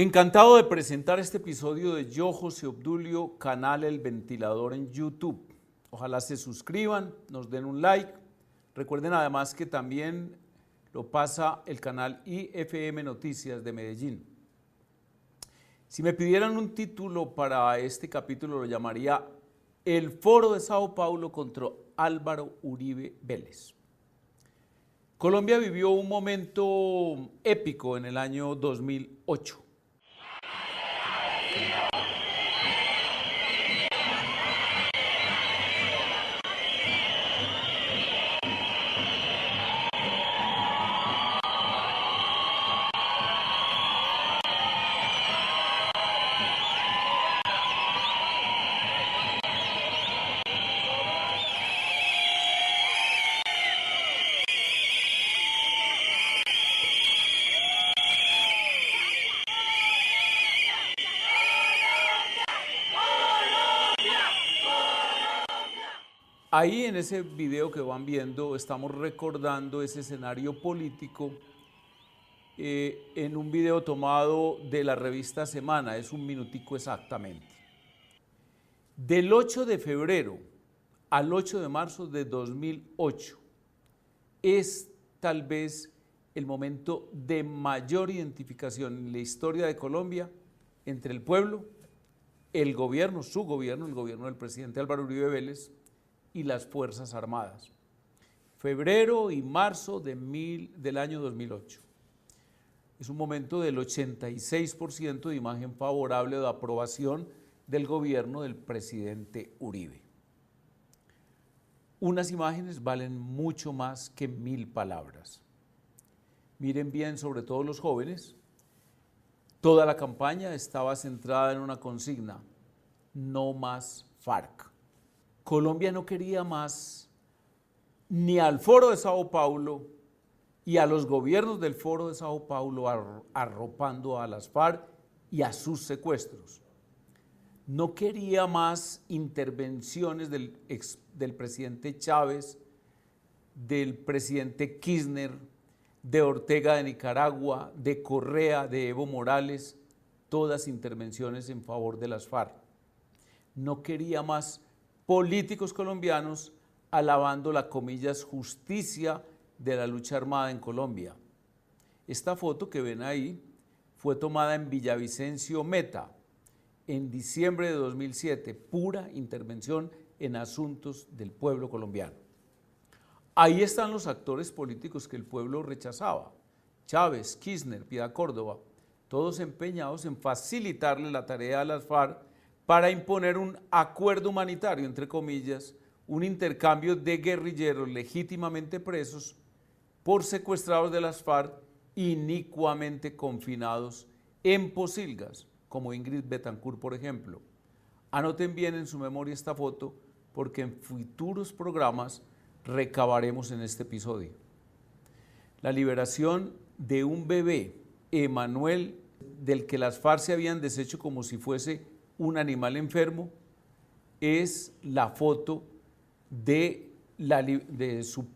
Encantado de presentar este episodio de Yo, José Obdulio, canal El Ventilador en YouTube. Ojalá se suscriban, nos den un like. Recuerden además que también lo pasa el canal IFM Noticias de Medellín. Si me pidieran un título para este capítulo, lo llamaría El Foro de Sao Paulo contra Álvaro Uribe Vélez. Colombia vivió un momento épico en el año 2008. Ahí en ese video que van viendo estamos recordando ese escenario político en un video tomado de la revista Semana, es un minutico exactamente. Del 8 de febrero al 8 de marzo de 2008 es tal vez el momento de mayor identificación en la historia de Colombia entre el pueblo, el gobierno, su gobierno, el gobierno del presidente Álvaro Uribe Vélez, y las Fuerzas Armadas. Febrero y marzo del año 2008. Es un momento del 86% de imagen favorable o de aprobación del gobierno del presidente Uribe. Unas imágenes valen mucho más que 1000 palabras. Miren bien, sobre todo los jóvenes, toda la campaña estaba centrada en una consigna: no más FARC. Colombia no quería más ni al Foro de Sao Paulo y a los gobiernos del Foro de Sao Paulo arropando a las FARC y a sus secuestros. No quería más intervenciones del presidente Chávez, del presidente Kirchner, de Ortega de Nicaragua, de Correa, de Evo Morales, todas intervenciones en favor de las FARC. No quería más políticos colombianos alabando la, comillas, justicia de la lucha armada en Colombia. Esta foto que ven ahí fue tomada en Villavicencio, Meta, en diciembre de 2007, pura intervención en asuntos del pueblo colombiano. Ahí están los actores políticos que el pueblo rechazaba: Chávez, Kirchner, Piedad Córdoba, todos empeñados en facilitarle la tarea a las FARC para imponer un acuerdo humanitario, entre comillas, un intercambio de guerrilleros legítimamente presos por secuestrados de las FARC inicuamente confinados en pocilgas, como Ingrid Betancourt, por ejemplo. Anoten bien en su memoria esta foto, porque en futuros programas recabaremos en este episodio. La liberación de un bebé, Emanuel, del que las FARC se habían deshecho como si fuese un animal enfermo, es la foto de su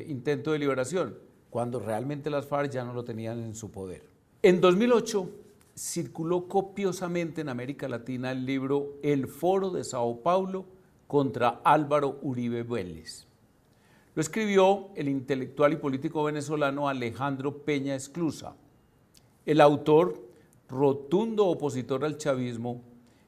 intento de liberación, cuando realmente las FARC ya no lo tenían en su poder. En 2008 circuló copiosamente en América Latina el libro El Foro de Sao Paulo contra Álvaro Uribe Vélez. Lo escribió el intelectual y político venezolano Alejandro Peña Esclusa. El autor, rotundo opositor al chavismo,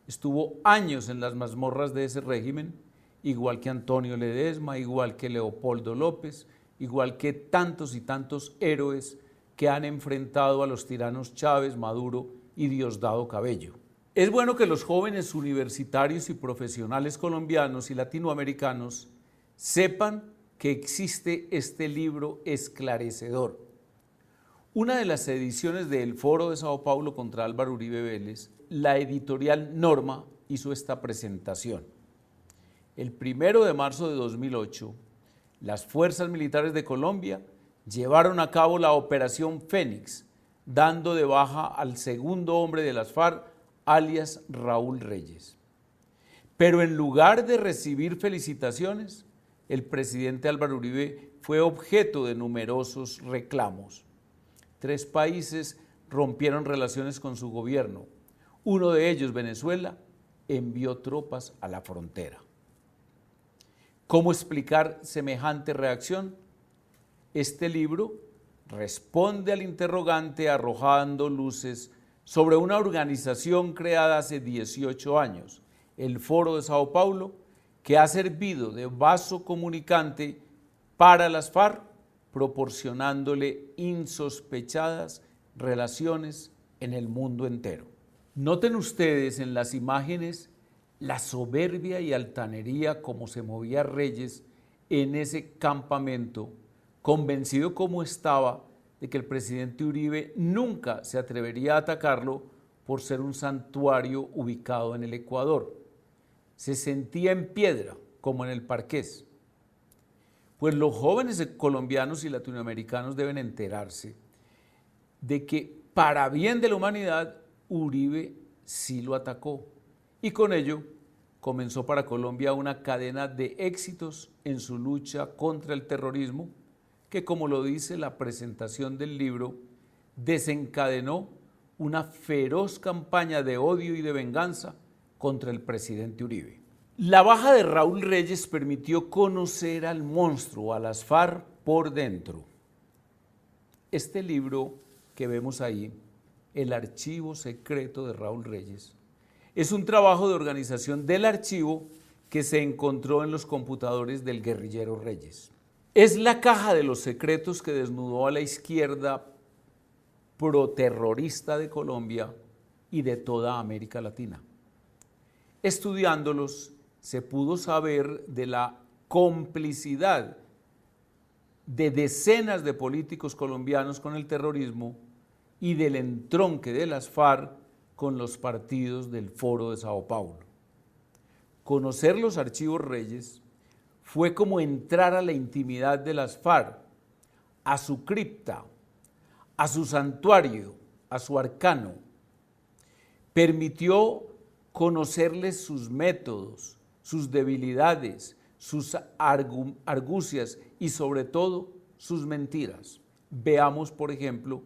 estuvo años en las mazmorras de ese régimen, igual que Antonio Ledesma, igual que Leopoldo López, igual que tantos y tantos héroes que han enfrentado a los tiranos Chávez, Maduro y Diosdado Cabello. Es bueno que los jóvenes universitarios y profesionales colombianos y latinoamericanos sepan que existe este libro esclarecedor. Una de las ediciones del Foro de Sao Paulo contra Álvaro Uribe Vélez, la editorial Norma, hizo esta presentación. El 1 de marzo de 2008, las fuerzas militares de Colombia llevaron a cabo la Operación Fénix, dando de baja al segundo hombre de las FARC, alias Raúl Reyes. Pero en lugar de recibir felicitaciones, el presidente Álvaro Uribe fue objeto de numerosos reclamos. 3 países rompieron relaciones con su gobierno. Uno de ellos, Venezuela, envió tropas a la frontera. ¿Cómo explicar semejante reacción? Este libro responde al interrogante arrojando luces sobre una organización creada hace 18 años, el Foro de Sao Paulo, que ha servido de vaso comunicante para las FARC, proporcionándole insospechadas relaciones en el mundo entero. Noten ustedes en las imágenes la soberbia y altanería como se movía Reyes en ese campamento, convencido como estaba de que el presidente Uribe nunca se atrevería a atacarlo por ser un santuario ubicado en el Ecuador. Se sentía en piedra, como en el Parqués. Pues los jóvenes colombianos y latinoamericanos deben enterarse de que para bien de la humanidad, Uribe sí lo atacó y con ello comenzó para Colombia una cadena de éxitos en su lucha contra el terrorismo que, como lo dice la presentación del libro, desencadenó una feroz campaña de odio y de venganza contra el presidente Uribe. La baja de Raúl Reyes permitió conocer al monstruo, a las FARC por dentro. Este libro que vemos ahí, El archivo secreto de Raúl Reyes, es un trabajo de organización del archivo que se encontró en los computadores del guerrillero Reyes. Es la caja de los secretos que desnudó a la izquierda proterrorista de Colombia y de toda América Latina. Estudiándolos, se pudo saber de la complicidad de decenas de políticos colombianos con el terrorismo y del entronque de las FARC con los partidos del Foro de Sao Paulo. Conocer los archivos Reyes fue como entrar a la intimidad de las FARC, a su cripta, a su santuario, a su arcano. Permitió conocerles sus métodos, sus debilidades, sus argucias y sobre todo sus mentiras. Veamos, por ejemplo,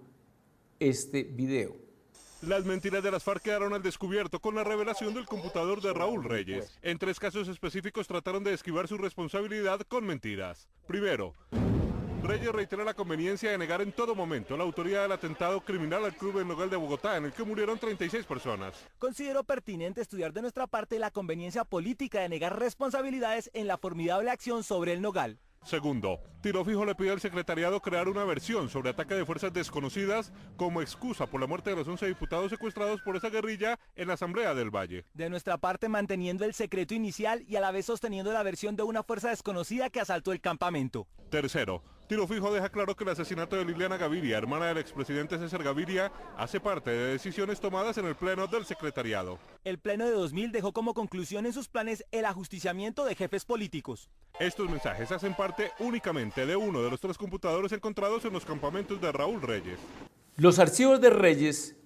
este video. Las mentiras de las FARC quedaron al descubierto con la revelación del computador de Raúl Reyes. En 3 casos específicos trataron de esquivar su responsabilidad con mentiras. Primero, Reyes reitera la conveniencia de negar en todo momento la autoría del atentado criminal al Club El Nogal de Bogotá, en el que murieron 36 personas. Considero pertinente estudiar de nuestra parte la conveniencia política de negar responsabilidades en la formidable acción sobre El Nogal. Segundo, Tiro Fijo le pide al secretariado crear una versión sobre ataque de fuerzas desconocidas como excusa por la muerte de los 11 diputados secuestrados por esa guerrilla en la Asamblea del Valle. De nuestra parte, manteniendo el secreto inicial y a la vez sosteniendo la versión de una fuerza desconocida que asaltó el campamento. Tercero, Tiro Fijo deja claro que el asesinato de Liliana Gaviria, hermana del expresidente César Gaviria, hace parte de decisiones tomadas en el pleno del secretariado. El pleno de 2000 dejó como conclusión en sus planes el ajusticiamiento de jefes políticos. Estos mensajes hacen parte únicamente de uno de los 3 computadores encontrados en los campamentos de Raúl Reyes. Los archivos de Reyes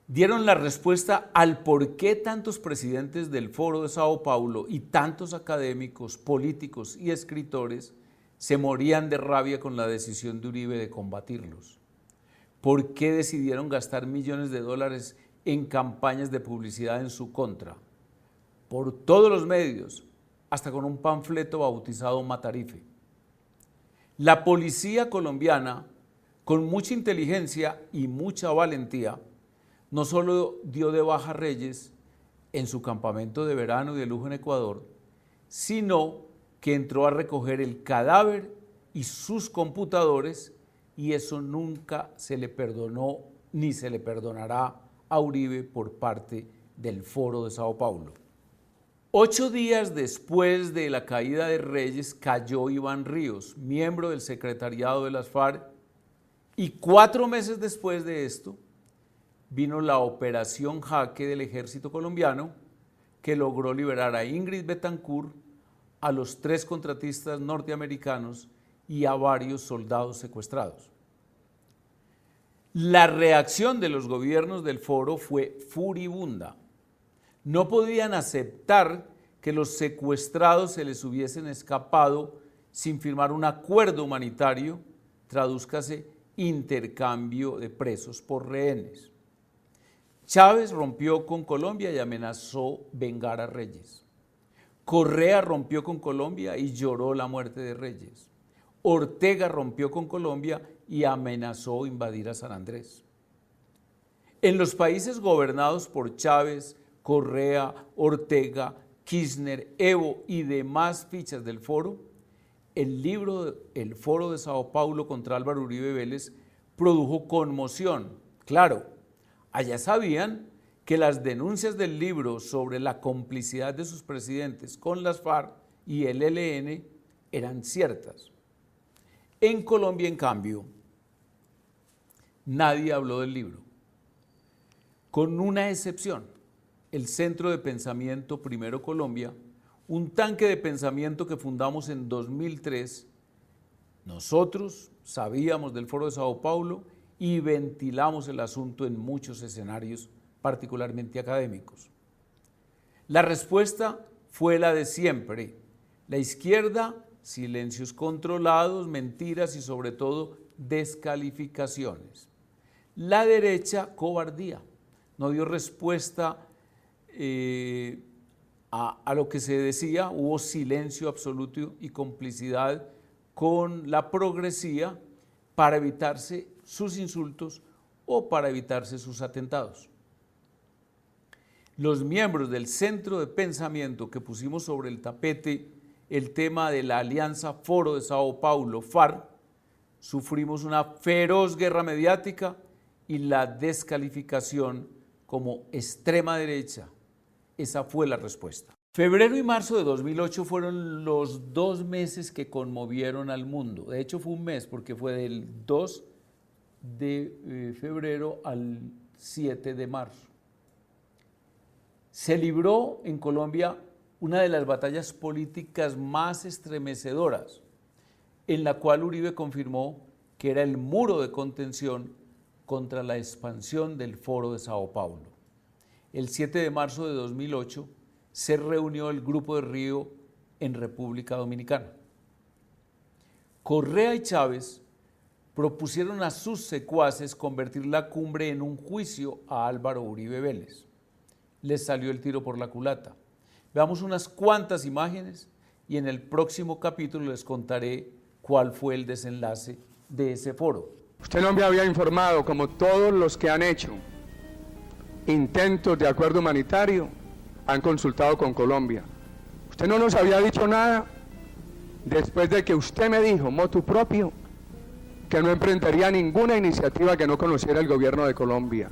dieron la respuesta al por qué tantos presidentes del Foro de Sao Paulo y tantos académicos, políticos y escritores se morían de rabia con la decisión de Uribe de combatirlos. ¿Por qué decidieron gastar millones de dólares en campañas de publicidad en su contra? Por todos los medios, hasta con un panfleto bautizado Matarife. La policía colombiana, con mucha inteligencia y mucha valentía, no solo dio de baja a Reyes en su campamento de verano y de lujo en Ecuador, sino que entró a recoger el cadáver y sus computadores, y eso nunca se le perdonó ni se le perdonará a Uribe por parte del Foro de Sao Paulo. 8 días después de la caída de Reyes cayó Iván Ríos, miembro del secretariado de las FARC, y 4 meses después de esto vino la Operación Jaque del Ejército Colombiano, que logró liberar a Ingrid Betancourt, a los 3 contratistas norteamericanos y a varios soldados secuestrados. La reacción de los gobiernos del Foro fue furibunda. No podían aceptar que los secuestrados se les hubiesen escapado sin firmar un acuerdo humanitario, tradúzcase intercambio de presos por rehenes. Chávez rompió con Colombia y amenazó vengar a Reyes. Correa rompió con Colombia y lloró la muerte de Reyes. Ortega rompió con Colombia y amenazó invadir a San Andrés. En los países gobernados por Chávez, Correa, Ortega, Kirchner, Evo y demás fichas del foro, el libro El Foro de Sao Paulo contra Álvaro Uribe Vélez produjo conmoción. Claro, allá sabían que las denuncias del libro sobre la complicidad de sus presidentes con las FARC y el ELN eran ciertas. En Colombia, en cambio, nadie habló del libro, con una excepción, el Centro de Pensamiento Primero Colombia, un tanque de pensamiento que fundamos en 2003. Nosotros sabíamos del Foro de Sao Paulo y ventilamos el asunto en muchos escenarios, particularmente académicos. La respuesta fue la de siempre. La izquierda, silencios controlados, mentiras y sobre todo descalificaciones. La derecha, cobardía. No dio respuesta a lo que se decía, hubo silencio absoluto y complicidad con la progresía para evitarse sus insultos o para evitarse sus atentados. Los miembros del centro de pensamiento que pusimos sobre el tapete el tema de la Alianza Foro de Sao Paulo, FARC, sufrimos una feroz guerra mediática y la descalificación como extrema derecha. Esa fue la respuesta. Febrero y marzo de 2008 fueron los 2 meses que conmovieron al mundo. De hecho fue un mes porque fue del 2 de febrero al 7 de marzo. Se libró en Colombia una de las batallas políticas más estremecedoras, en la cual Uribe confirmó que era el muro de contención contra la expansión del Foro de Sao Paulo. El 7 de marzo de 2008 se reunió el Grupo de Río en República Dominicana. Correa y Chávez propusieron a sus secuaces convertir la cumbre en un juicio a Álvaro Uribe Vélez. Les salió el tiro por la culata. Veamos unas cuantas imágenes y en el próximo capítulo les contaré cuál fue el desenlace de ese foro. Usted no me había informado, como todos los que han hecho intentos de acuerdo humanitario, han consultado con Colombia. Usted no nos había dicho nada después de que usted me dijo, motu propio, que no emprendería ninguna iniciativa que no conociera el gobierno de Colombia.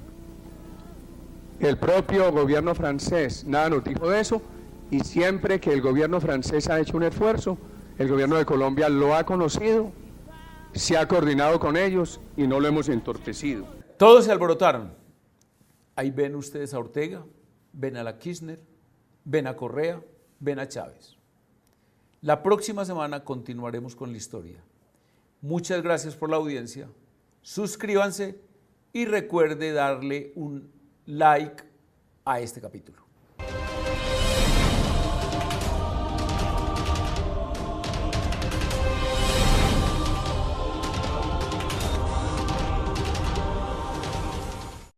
El propio gobierno francés nada nos dijo de eso, y siempre que el gobierno francés ha hecho un esfuerzo, el gobierno de Colombia lo ha conocido, se ha coordinado con ellos y no lo hemos entorpecido. Todos se alborotaron. Ahí ven ustedes a Ortega, ven a la Kirchner, ven a Correa, ven a Chávez. La próxima semana continuaremos con la historia. Muchas gracias por la audiencia. Suscríbanse y recuerde darle un like a este capítulo.